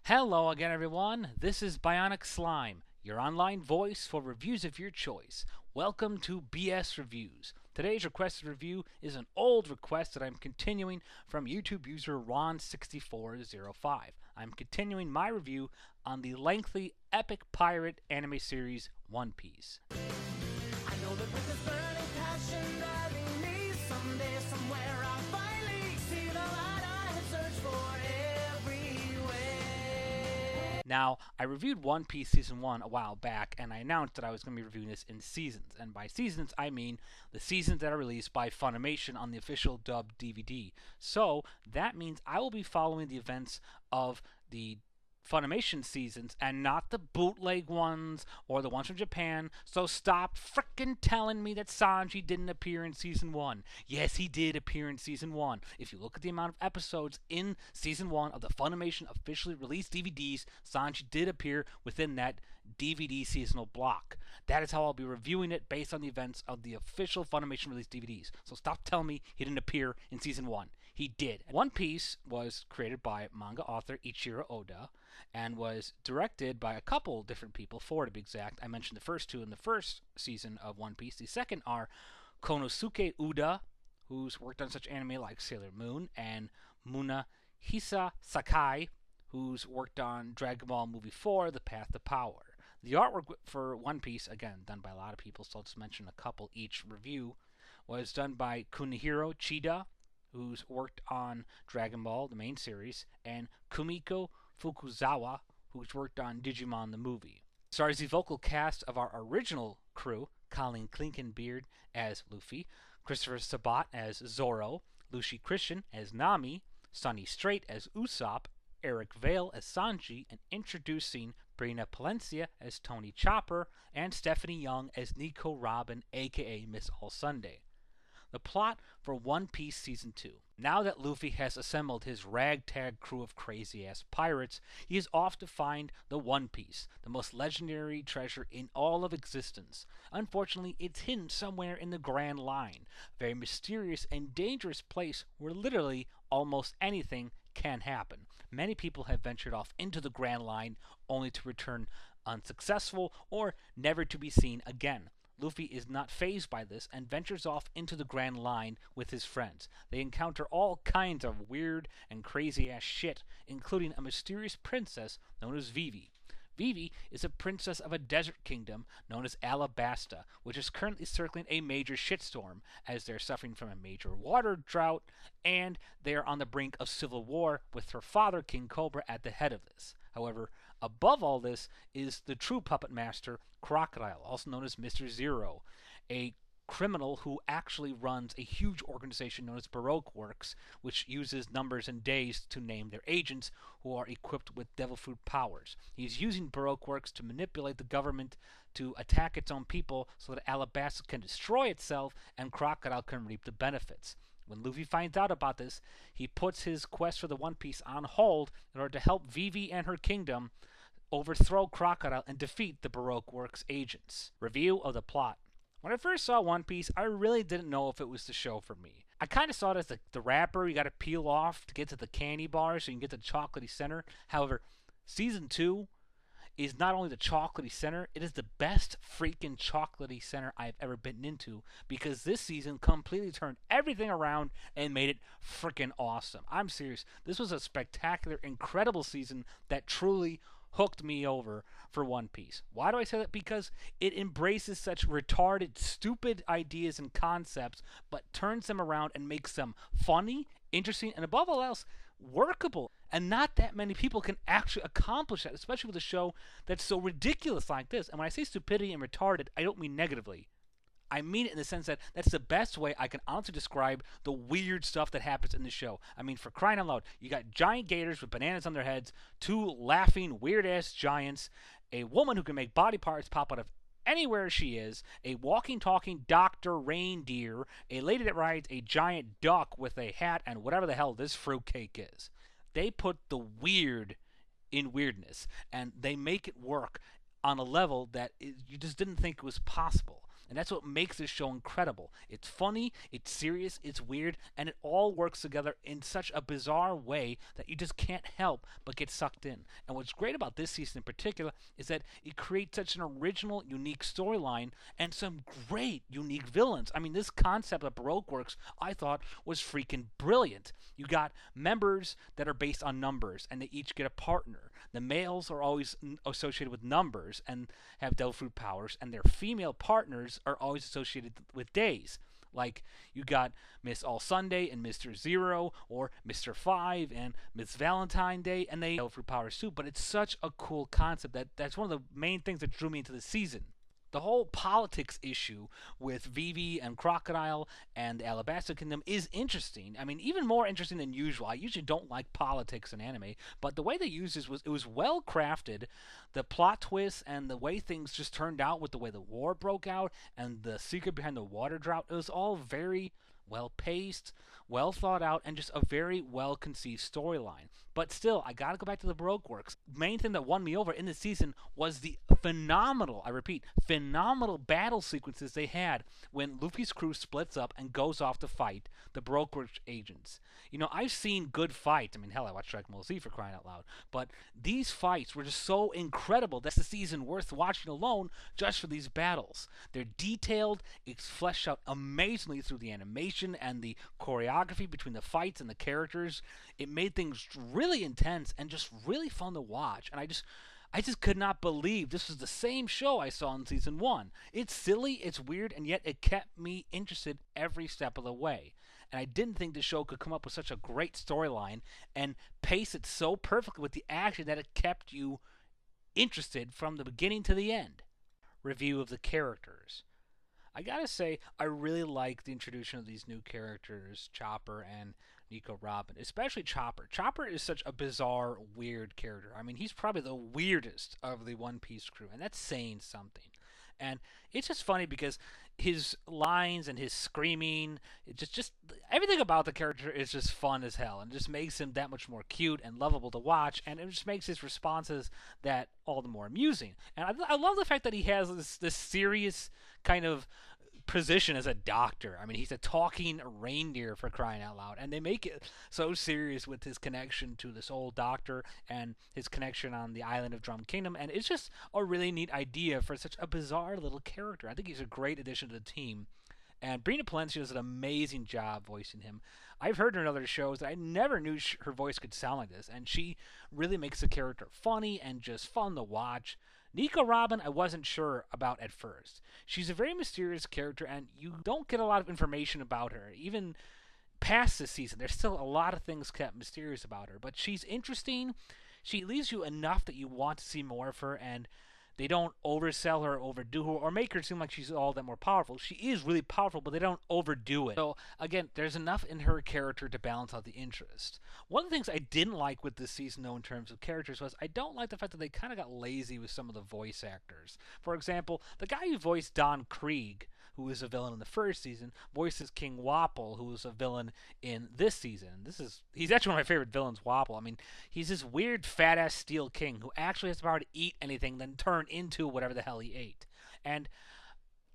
Hello again, everyone. This is BionicSlime, your online voice for reviews of your choice. Welcome to BS Reviews. Today's requested review is an old request that I'm continuing from YouTube user Ron6405. I'm continuing my review on the lengthy epic pirate anime series One Piece. I know that with this burning passion driving me, someday, somewhere, I'll finally see the light I have searched for everywhere. Now, I reviewed One Piece Season 1 a while back, and I announced that I was going to be reviewing this in seasons. And by seasons, I mean the seasons that are released by Funimation on the official dubbed DVD. So, that means I will be following the events of the Funimation seasons and not the bootleg ones or the ones from Japan. So stop frickin' telling me that Sanji didn't appear in season 1. Yes, he did appear in season 1. If you look at the amount of episodes in season 1 of the Funimation officially released DVDs, Sanji did appear within that DVD seasonal block. That is how I'll be reviewing it based on the events of the official Funimation released DVDs. So stop telling me he didn't appear in season 1. He did. One Piece was created by manga author Ichiro Oda and was directed by a couple different people, four to be exact. I mentioned the first two in the first season of One Piece. The second are Konosuke Uda, who's worked on such anime like Sailor Moon, and Munehisa Sakai, who's worked on Dragon Ball Movie 4, The Path to Power. The artwork for One Piece, again, done by a lot of people, so I'll just mention a couple each review, was done by Kunihiro Chida, who's worked on Dragon Ball, the main series, and Kumiko Fukuzawa, who's worked on Digimon the movie. Stars the vocal cast of our original crew: Colleen Clinkenbeard as Luffy, Christopher Sabat as Zoro, Lucy Christian as Nami, Sonny Strait as Usopp, Eric Vale as Sanji, and introducing Brina Palencia as Tony Chopper, and Stephanie Young as Nico Robin, aka Miss All Sunday. The plot for One Piece Season 2. Now that Luffy has assembled his ragtag crew of crazy-ass pirates, he is off to find the One Piece, the most legendary treasure in all of existence. Unfortunately, it's hidden somewhere in the Grand Line, a very mysterious and dangerous place where literally almost anything can happen. Many people have ventured off into the Grand Line only to return unsuccessful or never to be seen again. Luffy is not fazed by this and ventures off into the Grand Line with his friends. They encounter all kinds of weird and crazy ass shit, including a mysterious princess known as Vivi. Vivi is a princess of a desert kingdom known as Alabasta, which is currently circling a major shitstorm as they're suffering from a major water drought and they are on the brink of civil war with her father, King Cobra, at the head of this. However, above all this is the true puppet master, Crocodile, also known as Mr. Zero, a criminal who actually runs a huge organization known as Baroque Works, which uses numbers and days to name their agents who are equipped with devil fruit powers. He's using Baroque Works to manipulate the government to attack its own people so that Alabasta can destroy itself and Crocodile can reap the benefits. When Luffy finds out about this, he puts his quest for the One Piece on hold in order to help Vivi and her kingdom overthrow Crocodile and defeat the Baroque Works agents. Review of the plot. When I first saw One Piece, I really didn't know if it was the show for me. I kind of saw it as the wrapper you got to peel off to get to the candy bar so you can get to the chocolatey center. However, Season 2 is not only the chocolatey center, it is the best freaking chocolatey center I've ever been into because this season completely turned everything around and made it freaking awesome. I'm serious. This was a spectacular, incredible season that truly hooked me over for One Piece. Why do I say that? Because it embraces such retarded, stupid ideas and concepts, but turns them around and makes them funny, interesting, and above all else, workable. And not that many people can actually accomplish that, especially with a show that's so ridiculous like this. And when I say stupidity and retarded, I don't mean negatively. I mean it in the sense that that's the best way I can honestly describe the weird stuff that happens in the show. I mean, for crying out loud, you got giant gators with bananas on their heads, two laughing, weird-ass giants, a woman who can make body parts pop out of anywhere she is, a walking, talking Dr. Reindeer, a lady that rides a giant duck with a hat, and whatever the hell this fruitcake is. They put the weird in weirdness, and they make it work on a level that you just didn't think was possible. And that's what makes this show incredible. It's funny, it's serious, it's weird, and it all works together in such a bizarre way that you just can't help but get sucked in. And what's great about this season in particular is that it creates such an original, unique storyline and some great, unique villains. I mean, this concept of Baroque Works, I thought, was freaking brilliant. You got members that are based on numbers, and they each get a partner. The males are always associated with numbers and have devil fruit powers, and their female partners are always associated with days. Like, you got Miss All Sunday and Mr. Zero, or Mr. Five and Miss Valentine Day, and they have fruit powers too. But it's such a cool concept that's one of the main things that drew me into the season. The whole politics issue with Vivi and Crocodile and the Alabasta Kingdom is interesting. I mean, even more interesting than usual. I usually don't like politics in anime, but the way they used this was well crafted. The plot twists and the way things just turned out with the way the war broke out and the secret behind the water drought, it was all very well paced, well thought out, and just a very well conceived storyline. But still, I gotta go back to the Baroque Works. Main thing that won me over in the season was the phenomenal, I repeat, phenomenal battle sequences they had when Luffy's crew splits up and goes off to fight the Baroque Works agents. You know, I've seen good fights. I mean, hell, I watched Dragon Ball Z for crying out loud. But these fights were just so incredible. That's the season worth watching alone just for these battles. They're detailed. It's fleshed out amazingly through the animation and the choreography between the fights and the characters. It made things really intense and just really fun to watch. And I just could not believe this was the same show I saw in season 1. It's silly, it's weird, and yet it kept me interested every step of the way. And I didn't think the show could come up with such a great storyline and pace it so perfectly with the action that it kept you interested from the beginning to the end. Review of the characters. I gotta say, I really like the introduction of these new characters, Chopper and Nico Robin, especially Chopper. Chopper is such a bizarre, weird character. I mean, he's probably the weirdest of the One Piece crew, and that's saying something. And it's just funny because his lines and his screaming, it just everything about the character is just fun as hell, and just makes him that much more cute and lovable to watch, and it just makes his responses that all the more amusing. And I love the fact that he has this serious kind of position as a doctor. I mean, he's a talking reindeer, for crying out loud, and they make it so serious with his connection to this old doctor and his connection on the island of Drum Kingdom, and it's just a really neat idea for such a bizarre little character. I think he's a great addition to the team, and Brina Palencia does an amazing job voicing him. I've heard her in other shows that I never knew her voice could sound like this, and she really makes the character funny and just fun to watch. Nico Robin, I wasn't sure about at first. She's a very mysterious character, and you don't get a lot of information about her. Even past this season, there's still a lot of things kept mysterious about her. But she's interesting. She leaves you enough that you want to see more of her, and they don't oversell her, overdo her, or make her seem like she's all that more powerful. She is really powerful, but they don't overdo it. So, again, there's enough in her character to balance out the interest. One of the things I didn't like with this season, though, in terms of characters, was I don't like the fact that they kind of got lazy with some of the voice actors. For example, the guy who voiced Don Krieg, who was a villain in the first season, voices King Wapol, who was a villain in this season. He's actually one of my favorite villains, Wapol. I mean, he's this weird fat-ass steel king who actually has the power to eat anything, then turn into whatever the hell he ate. And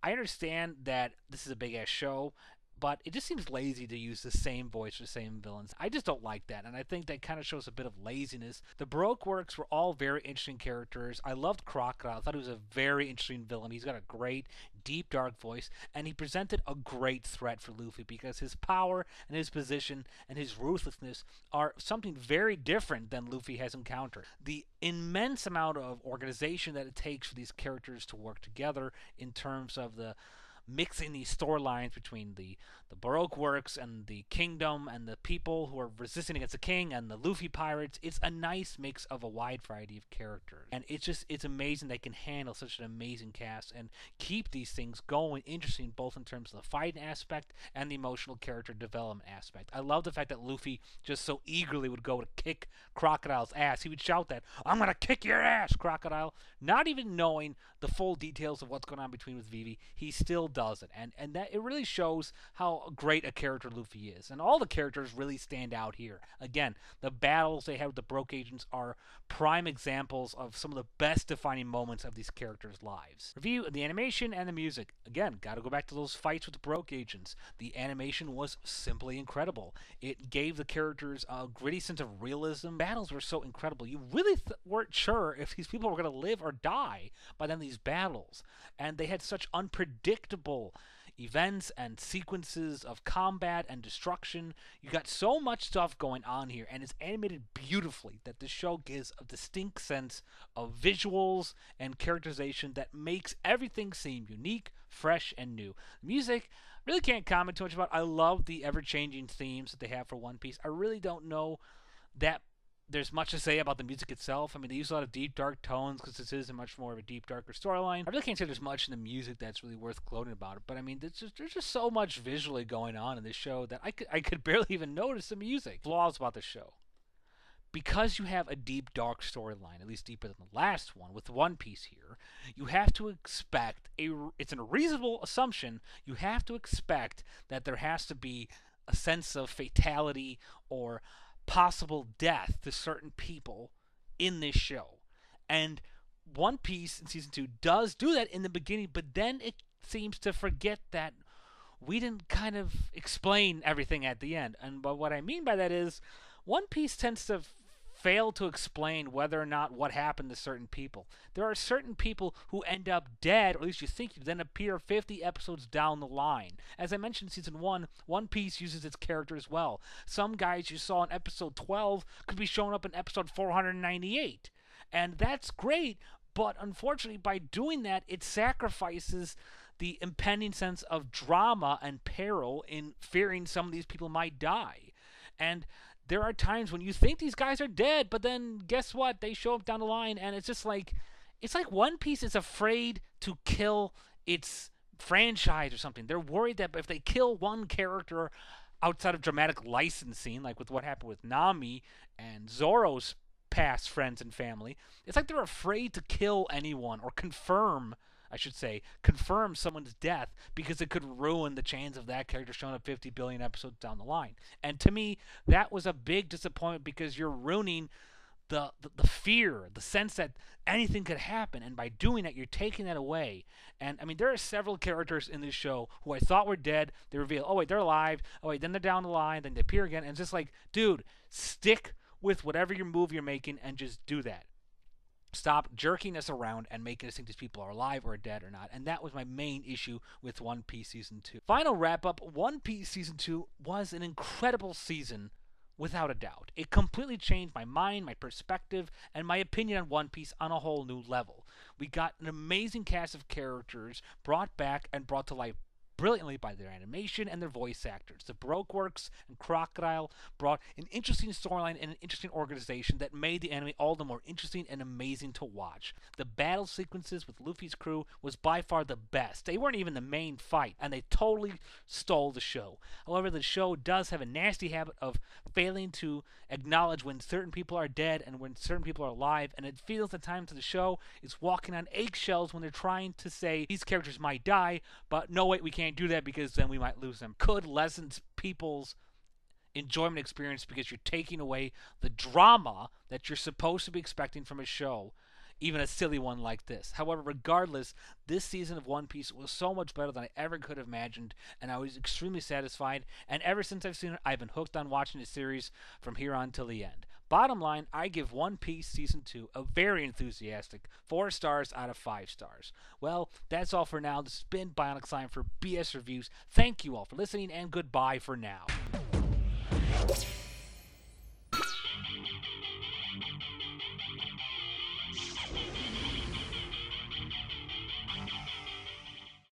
I understand that this is a big-ass show, but it just seems lazy to use the same voice for the same villains. I just don't like that, and I think that kind of shows a bit of laziness. The Baroque Works were all very interesting characters. I loved Crocodile. I thought he was a very interesting villain. He's got a great, deep, dark voice, and he presented a great threat for Luffy because his power and his position and his ruthlessness are something very different than Luffy has encountered. The immense amount of organization that it takes for these characters to work together in terms of the mixing these storylines between the Baroque Works and the kingdom and the people who are resisting against the king and the Luffy pirates. It's a nice mix of a wide variety of characters. And it's amazing they can handle such an amazing cast and keep these things going interesting both in terms of the fighting aspect and the emotional character development aspect. I love the fact that Luffy just so eagerly would go to kick Crocodile's ass. He would shout that, "I'm going to kick your ass, Crocodile." Not even knowing the full details of what's going on between with Vivi, he still does it, and that it really shows how great a character Luffy is, and all the characters really stand out here. Again, the battles they have with the Baroque agents are prime examples of some of the best defining moments of these characters' lives. Review the animation and the music. Again, got to go back to those fights with the Baroque agents. The animation was simply incredible. It gave the characters a gritty sense of realism. Battles were so incredible. You really weren't sure if these people were going to live or die by the end of these battles. And they had such unpredictable events and sequences of combat and destruction. You got so much stuff going on here, and it's animated beautifully that the show gives a distinct sense of visuals and characterization that makes everything seem unique, fresh, and new. Music, really can't comment too much about. I love the ever-changing themes that they have for One Piece. I really don't know that there's much to say about the music itself. I mean, they use a lot of deep, dark tones because this is a much more of a deep, darker storyline. I really can't say there's much in the music that's really worth quoting about it. But I mean, there's just so much visually going on in this show that I could barely even notice the music. Flaws about the show. Because you have a deep, dark storyline, at least deeper than the last one, with One Piece here, you have to expect it's a reasonable assumption, you have to expect that there has to be a sense of fatality or possible death to certain people in this show. And One Piece in Season 2 does do that in the beginning, but then it seems to forget that we didn't kind of explain everything at the end. And but what I mean by that is One Piece tends to fail to explain whether or not what happened to certain people. There are certain people who end up dead, or at least you think you then appear 50 episodes down the line. As I mentioned in Season 1, One Piece uses its characters well. Some guys you saw in episode 12 could be showing up in episode 498. And that's great, but unfortunately by doing that, it sacrifices the impending sense of drama and peril in fearing some of these people might die. And there are times when you think these guys are dead, but then guess what? They show up down the line, and it's like One Piece is afraid to kill its franchise or something. They're worried that if they kill one character outside of dramatic licensing, like with what happened with Nami and Zoro's past friends and family, it's like they're afraid to kill anyone or confirm someone's death because it could ruin the chance of that character showing up 50 billion episodes down the line. And to me, that was a big disappointment because you're ruining the fear, the sense that anything could happen. And by doing that, you're taking that away. And I mean, there are several characters in this show who I thought were dead. They reveal, oh, wait, they're alive. Oh, wait, then they're down the line. Then they appear again. And it's just like, dude, stick with whatever your move you're making and just do that. Stop jerking us around and making us think these people are alive or dead or not. And that was my main issue with One Piece Season 2. Final wrap-up, One Piece Season 2 was an incredible season, without a doubt. It completely changed my mind, my perspective, and my opinion on One Piece on a whole new level. We got an amazing cast of characters brought back and brought to life brilliantly by their animation and their voice actors. The Baroque Works and Crocodile brought an interesting storyline and an interesting organization that made the anime all the more interesting and amazing to watch. The battle sequences with Luffy's crew was by far the best. They weren't even the main fight, and they totally stole the show. However, the show does have a nasty habit of failing to acknowledge when certain people are dead and when certain people are alive, and it feels at times that the show is walking on eggshells when they're trying to say these characters might die, but no, wait, we can't do that because then we might lose them. Could lessen people's enjoyment experience because you're taking away the drama that you're supposed to be expecting from a show, even a silly one like this. However, regardless, this season of One Piece was so much better than I ever could have imagined, and I was extremely satisfied, and ever since I've seen it, I've been hooked on watching the series from here on till the end. Bottom line, I give One Piece Season 2 a very enthusiastic 4 stars out of 5 stars. Well, that's all for now. This has been BionicSlime for BS Reviews. Thank you all for listening, and goodbye for now.